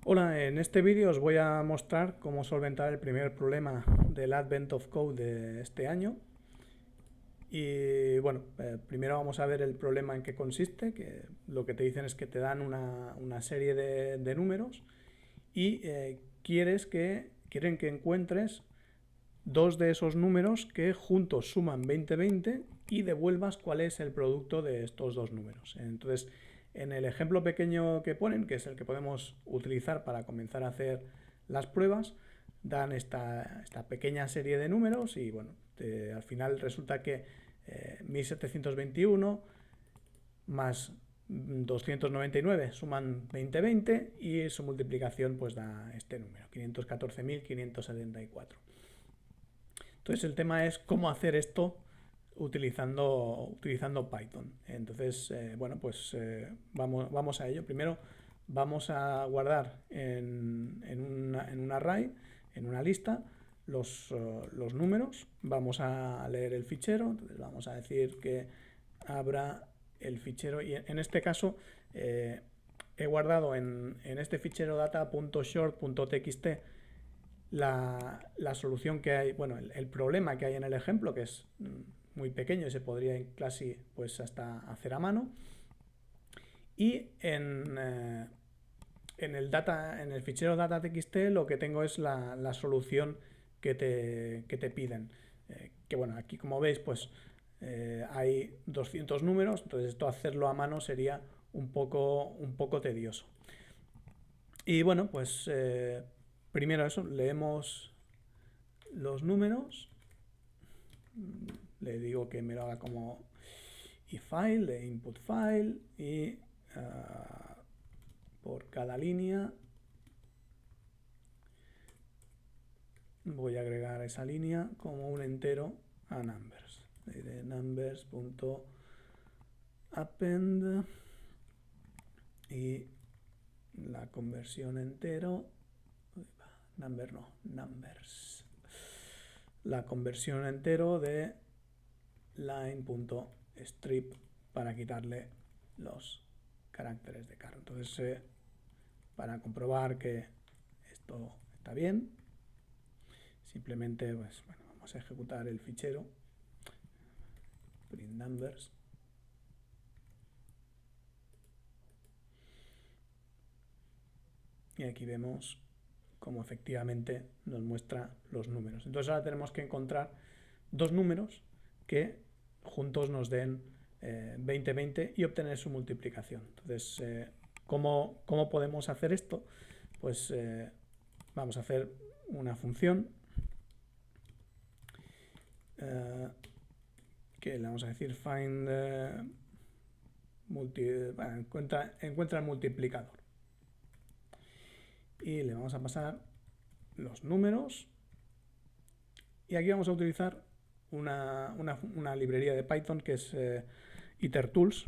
Hola, en este vídeo os voy a mostrar cómo solventar el primer problema del Advent of Code de este año. Y bueno, primero vamos a ver el problema en qué consiste, que lo que te dicen es que te dan una serie de números y quieren que encuentres dos de esos números que juntos suman 20 y devuelvas cuál es el producto de estos dos números. Entonces, en el ejemplo pequeño que ponen, que es el que podemos utilizar para comenzar a hacer las pruebas, dan esta pequeña serie de números y bueno, al final resulta que 1721 más 299 suman 20 y su multiplicación pues da este número, 514.574. Entonces el tema es cómo hacer esto utilizando Python. Entonces, bueno, pues vamos a ello. Primero vamos a guardar en un array, en una lista, los números. Vamos a leer el fichero. Entonces vamos a decir que abra el fichero. Y en este caso he guardado en este fichero data.short.txt la solución que hay, bueno, el problema que hay en el ejemplo, que es muy pequeño y se podría casi pues hasta hacer a mano. Y en el fichero data.txt lo que tengo es la solución que te piden. Que bueno, aquí como veis pues hay 200 números, entonces esto hacerlo a mano sería un poco tedioso. Y bueno, pues primero eso, leemos los números, le digo que me lo haga como ifile de input file y por cada línea voy a agregar esa línea como un entero a numbers. De numbers.append y la conversión entero, numbers. La conversión entero de line.strip para quitarle los caracteres de carro. Entonces, para comprobar que esto está bien, simplemente pues, bueno, vamos a ejecutar el fichero print numbers y aquí vemos cómo efectivamente nos muestra los números. Entonces ahora tenemos que encontrar dos números que juntos nos den 20 y obtener su multiplicación. Entonces, ¿cómo podemos hacer esto? Pues vamos a hacer una función que le vamos a decir find encuentra el multiplicador y le vamos a pasar los números y aquí vamos a utilizar una librería de Python que es itertools,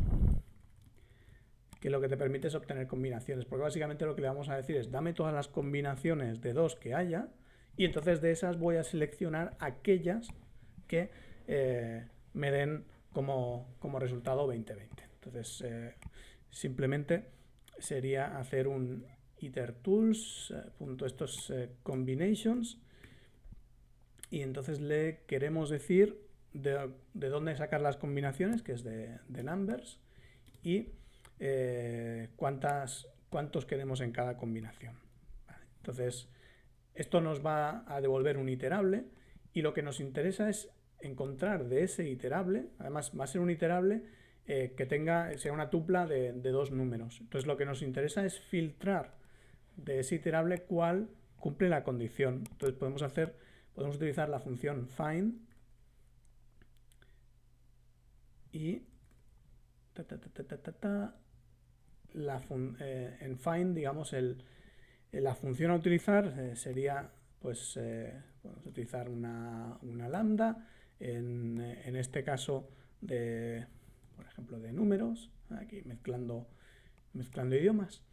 que lo que te permite es obtener combinaciones, porque básicamente lo que le vamos a decir es dame todas las combinaciones de 2 que haya y entonces de esas voy a seleccionar aquellas que me den como resultado 20. Entonces simplemente sería hacer un itertools estos combinations y entonces le queremos decir de dónde sacar las combinaciones, que es de numbers, y cuántos queremos en cada combinación. Vale. Entonces, esto nos va a devolver un iterable y lo que nos interesa es encontrar de ese iterable, además va a ser un iterable que sea una tupla de dos números. Entonces, lo que nos interesa es filtrar de ese iterable cuál cumple la condición. Entonces, podemos utilizar la función find y en find, digamos, la función a utilizar sería, pues, podemos utilizar una lambda, en este caso, por ejemplo, de números, aquí mezclando idiomas.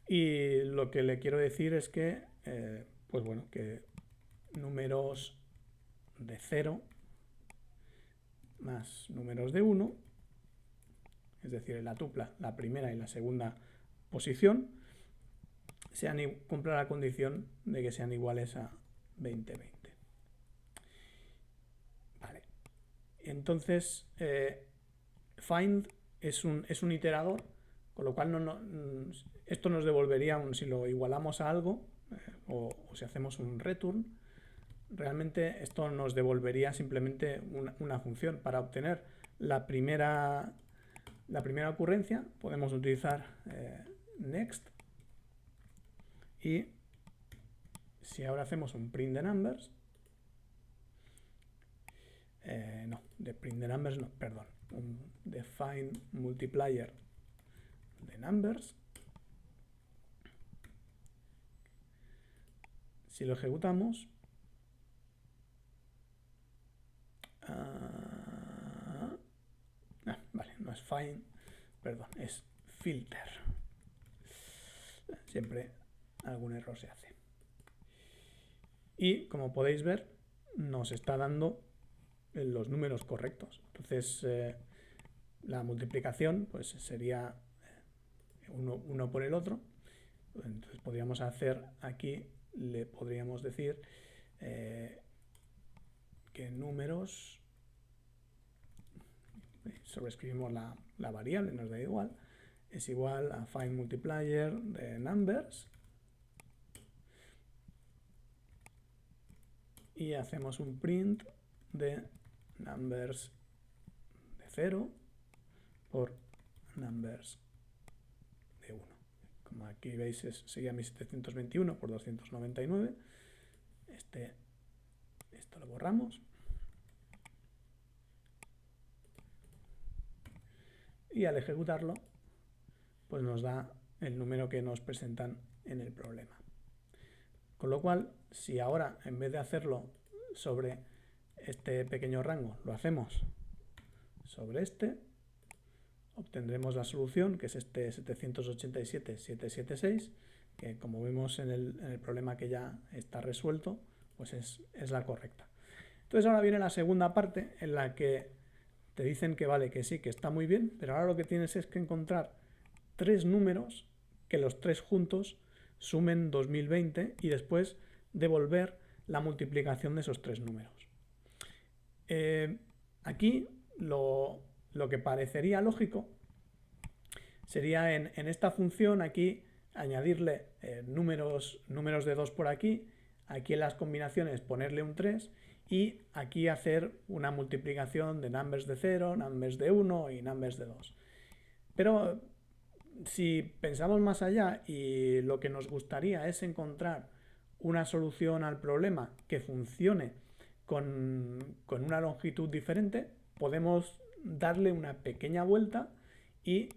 Y lo que le quiero decir es que, pues bueno, que números de 0 más números de 1, es decir, en la tupla, la primera y la segunda posición, cumpla la condición de que sean iguales a 2020. Vale. Entonces, find es un iterador, con lo cual esto nos devolvería, si lo igualamos a algo, o si hacemos un return, realmente esto nos devolvería simplemente una función. Para obtener la primera ocurrencia podemos utilizar next, y si ahora hacemos un print de numbers, de print de numbers no, perdón, un define multiplier de numbers, si lo ejecutamos, vale, no es find, perdón, es filter. Siempre algún error se hace. Y como podéis ver, nos está dando los números correctos. Entonces, la multiplicación pues sería uno por el otro. Entonces podríamos hacer aquí, le podríamos decir que números, sobreescribimos la variable, nos da igual, es igual a find multiplier de numbers, y hacemos un print de numbers de 0 por numbers de 1. Como aquí veis, sería 1721 por 299. Esto lo borramos. Y al ejecutarlo, pues nos da el número que nos presentan en el problema. Con lo cual, si ahora, en vez de hacerlo sobre este pequeño rango, lo hacemos sobre este, obtendremos la solución, que es este 787.776, que como vemos en el problema que ya está resuelto, pues es la correcta. Entonces ahora viene la segunda parte, en la que te dicen que vale, que sí, que está muy bien, pero ahora lo que tienes es que encontrar tres números que los tres juntos sumen 2020 y después devolver la multiplicación de esos tres números. Aquí lo que parecería lógico sería en esta función aquí añadirle números de 2 por aquí en las combinaciones ponerle un 3 y aquí hacer una multiplicación de numbers de 0, numbers de 1 y numbers de 2. Pero si pensamos más allá y lo que nos gustaría es encontrar una solución al problema que funcione con una longitud diferente, podemos darle una pequeña vuelta y,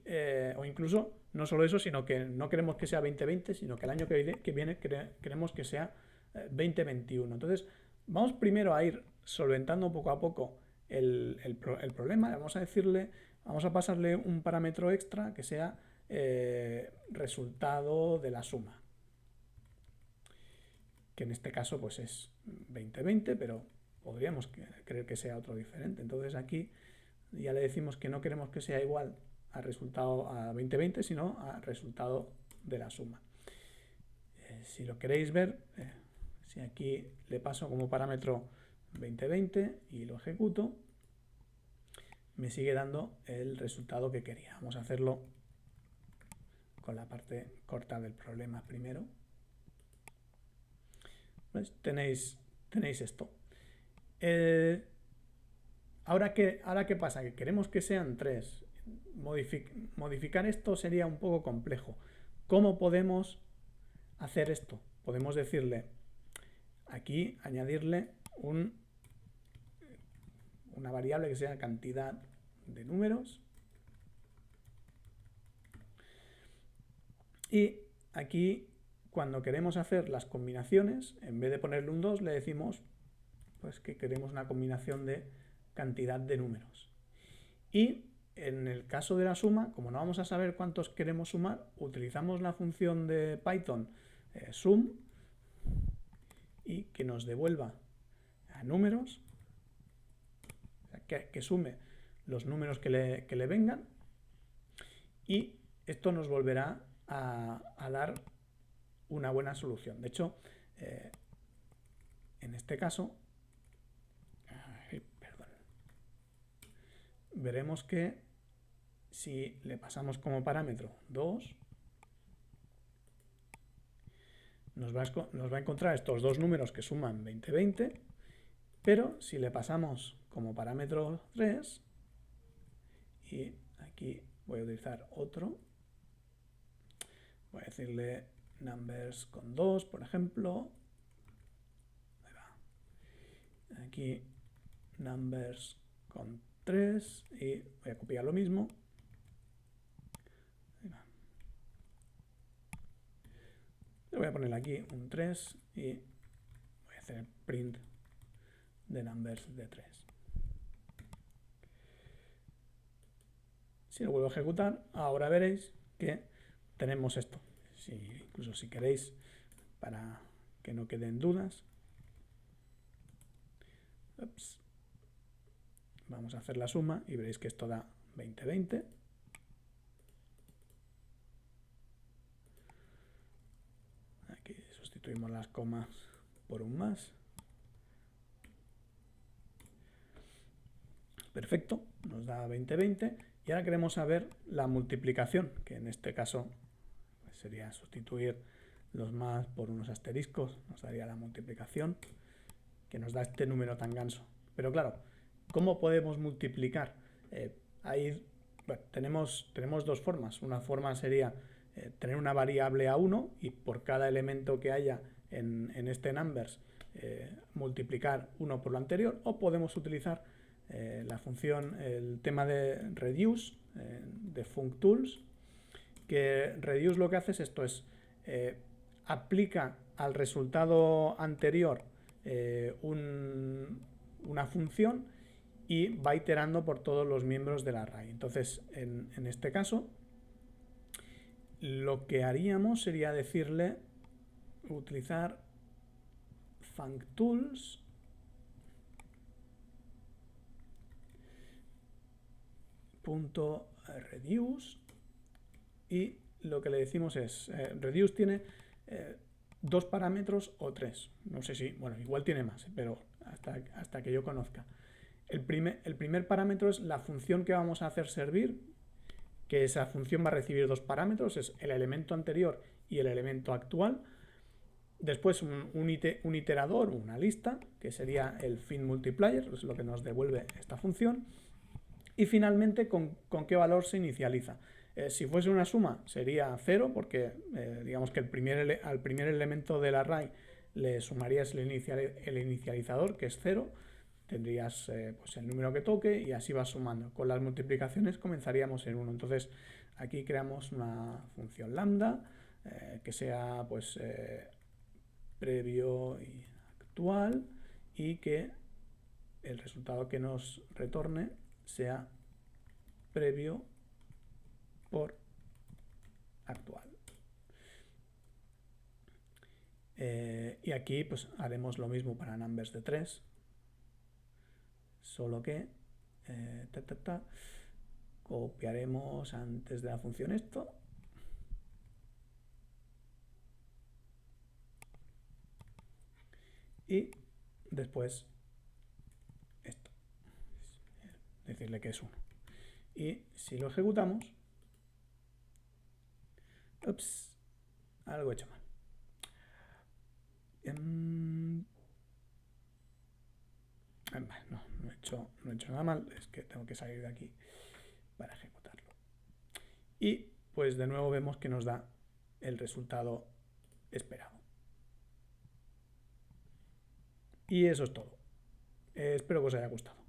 o incluso no solo eso, sino que no queremos que sea 2020, sino que el año que viene queremos que sea 2021. Entonces, vamos primero a ir solventando poco a poco el problema. Vamos a pasarle un parámetro extra que sea resultado de la suma, que en este caso pues es 2020, pero podríamos querer que sea otro diferente. Entonces aquí ya le decimos que no queremos que sea igual al resultado a 2020, sino al resultado de la suma. Si lo queréis ver, si aquí le paso como parámetro 2020 y lo ejecuto, me sigue dando el resultado que quería. Vamos a hacerlo con la parte corta del problema primero. ¿Ves? Tenéis esto. Ahora ¿qué pasa? Que queremos que sean 3. Modificar esto sería un poco complejo. ¿Cómo podemos hacer esto? Podemos decirle aquí, añadirle una variable que sea cantidad de números. Y aquí, cuando queremos hacer las combinaciones, en vez de ponerle un 2, le decimos pues que queremos una combinación de cantidad de números. Y en el caso de la suma, como no vamos a saber cuántos queremos sumar, utilizamos la función de Python sum y que nos devuelva a números, que sume los números que le vengan, y esto nos volverá a dar una buena solución. De hecho, en este caso, veremos que si le pasamos como parámetro 2, nos va a encontrar estos dos números que suman 20, 20, pero si le pasamos como parámetro 3, y aquí voy a utilizar otro, voy a decirle numbers con 2, por ejemplo, aquí numbers con 3, y voy a copiar lo mismo. Le voy a poner aquí un 3 y voy a hacer el print de numbers de 3. Si lo vuelvo a ejecutar, ahora veréis que tenemos esto. Incluso si queréis, para que no queden dudas, vamos a hacer la suma y veréis que esto da 20, 20. Aquí sustituimos las comas por un más. Perfecto, nos da 20, 20. Y ahora queremos saber la multiplicación, que en este caso pues sería sustituir los más por unos asteriscos, nos daría la multiplicación, que nos da este número tan ganso. Pero claro, ¿cómo podemos multiplicar? Tenemos dos formas. Una forma sería tener una variable a1 y por cada elemento que haya en este numbers multiplicar 1 por lo anterior, o podemos utilizar la función, el tema de reduce de functools, que reduce lo que hace es esto, aplica al resultado anterior una función y va iterando por todos los miembros del array. Entonces, en este caso, lo que haríamos sería decirle, utilizar functools .reduce, y lo que le decimos es, reduce tiene dos parámetros o tres, no sé si, bueno, igual tiene más, pero hasta que yo conozca. El primer parámetro es la función que vamos a hacer servir, que esa función va a recibir dos parámetros, es el elemento anterior y el elemento actual. Después un iterador, una lista, que sería el fin multiplier, es lo que nos devuelve esta función. Y finalmente, ¿con qué valor se inicializa? Si fuese una suma sería 0, porque digamos que al primer elemento del array le sumarías el inicializador, que es 0. Tendrías pues el número que toque y así vas sumando. Con las multiplicaciones comenzaríamos en 1. Entonces aquí creamos una función lambda que sea pues previo y actual, y que el resultado que nos retorne sea previo por actual. Y aquí pues haremos lo mismo para numbers de 3, solo que copiaremos antes de la función esto, y después esto, decirle que es 1. Y si lo ejecutamos, algo he hecho mal. No he hecho nada mal, es que tengo que salir de aquí para ejecutarlo. Y pues de nuevo vemos que nos da el resultado esperado. Y eso es todo. Espero que os haya gustado.